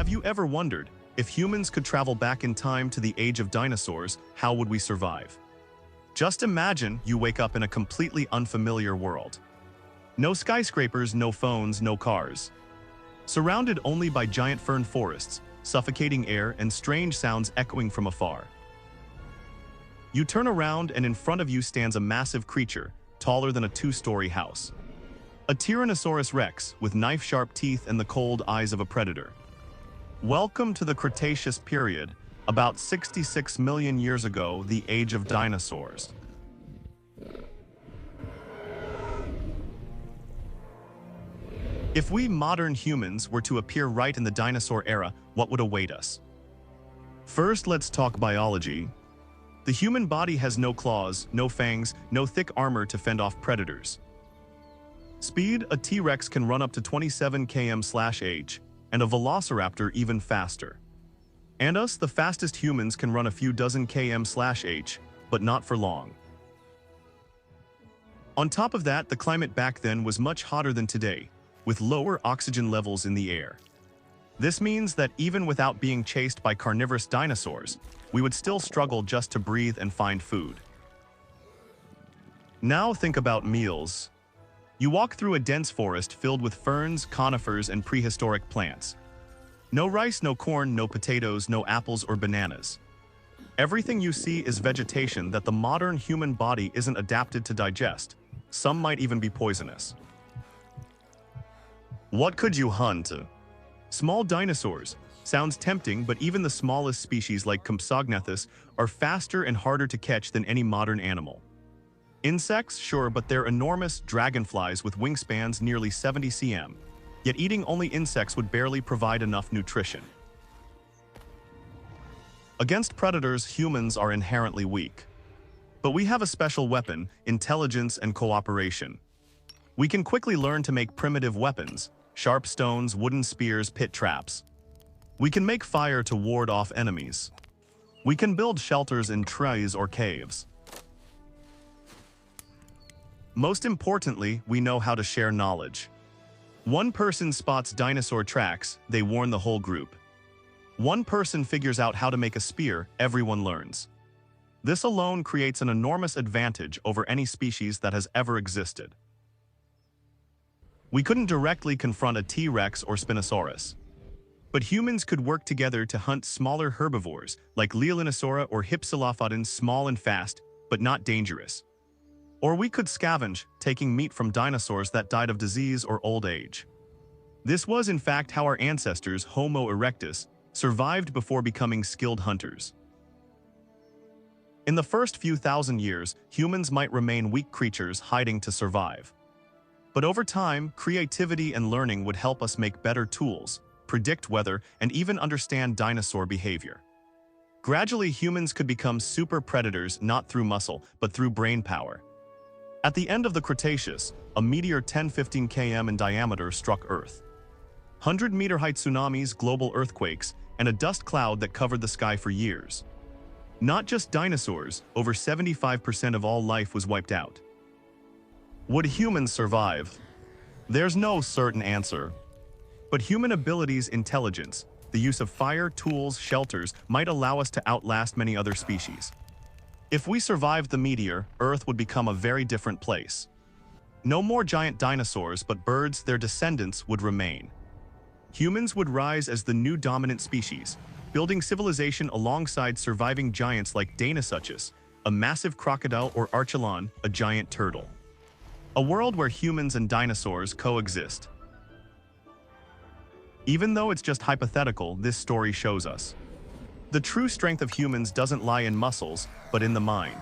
Have you ever wondered, if humans could travel back in time to the age of dinosaurs, how would we survive? Just imagine you wake up in a completely unfamiliar world. No skyscrapers, no phones, no cars. Surrounded only by giant fern forests, suffocating air, and strange sounds echoing from afar. You turn around and in front of you stands a massive creature, taller than a two-story house. A Tyrannosaurus rex with knife-sharp teeth and the cold eyes of a predator. Welcome to the Cretaceous period, about 66 million years ago, the age of dinosaurs. If we modern humans were to appear right in the dinosaur era, what would await us? First, let's talk biology. The human body has no claws, no fangs, no thick armor to fend off predators. Speed, a T-Rex can run up to 27 km/h, and a Velociraptor even faster. And us, the fastest humans, can run a few dozen km/h, but not for long. On top of that, the climate back then was much hotter than today, with lower oxygen levels in the air. This means that even without being chased by carnivorous dinosaurs, we would still struggle just to breathe and find food. Now think about meals. You walk through a dense forest filled with ferns, conifers, and prehistoric plants. No rice, no corn, no potatoes, no apples or bananas. Everything you see is vegetation that the modern human body isn't adapted to digest. Some might even be poisonous. What could you hunt? Small dinosaurs. Sounds tempting, but even the smallest species like Compsognathus are faster and harder to catch than any modern animal. Insects, sure, but they're enormous dragonflies with wingspans nearly 70 cm. Yet eating only insects would barely provide enough nutrition. Against predators, humans are inherently weak. But we have a special weapon: intelligence and cooperation. We can quickly learn to make primitive weapons: sharp stones, wooden spears, pit traps. We can make fire to ward off enemies. We can build shelters in trees or caves. Most importantly, we know how to share knowledge. One person spots dinosaur tracks, they warn the whole group. One person figures out how to make a spear, everyone learns. This alone creates an enormous advantage over any species that has ever existed. We couldn't directly confront a T-Rex or Spinosaurus. But humans could work together to hunt smaller herbivores like Leolinosaura or Hypsilophodon, small and fast, but not dangerous. Or we could scavenge, taking meat from dinosaurs that died of disease or old age. This was in fact how our ancestors, Homo erectus, survived before becoming skilled hunters. In the first few thousand years, humans might remain weak creatures hiding to survive. But over time, creativity and learning would help us make better tools, predict weather, and even understand dinosaur behavior. Gradually, humans could become super predators not through muscle, but through brain power. At the end of the Cretaceous, a meteor 10-15 km in diameter struck Earth. 100-meter-height tsunamis, global earthquakes, and a dust cloud that covered the sky for years. Not just dinosaurs, over 75% of all life was wiped out. Would humans survive? There's no certain answer. But human abilities, intelligence, the use of fire, tools, shelters, might allow us to outlast many other species. If we survived the meteor, Earth would become a very different place. No more giant dinosaurs, but birds, their descendants, would remain. Humans would rise as the new dominant species, building civilization alongside surviving giants like Dinosaurus, a massive crocodile, or Archelon, a giant turtle. A world where humans and dinosaurs coexist. Even though it's just hypothetical, this story shows us the true strength of humans doesn't lie in muscles, but in the mind.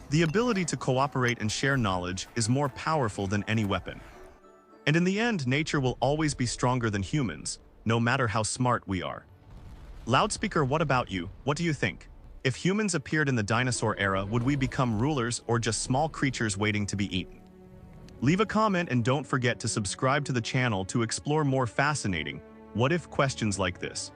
The ability to cooperate and share knowledge is more powerful than any weapon. And in the end, nature will always be stronger than humans, no matter how smart we are. Loudspeaker, what about you? What do you think? If humans appeared in the dinosaur era, would we become rulers or just small creatures waiting to be eaten? Leave a comment and don't forget to subscribe to the channel to explore more fascinating what-if questions like this.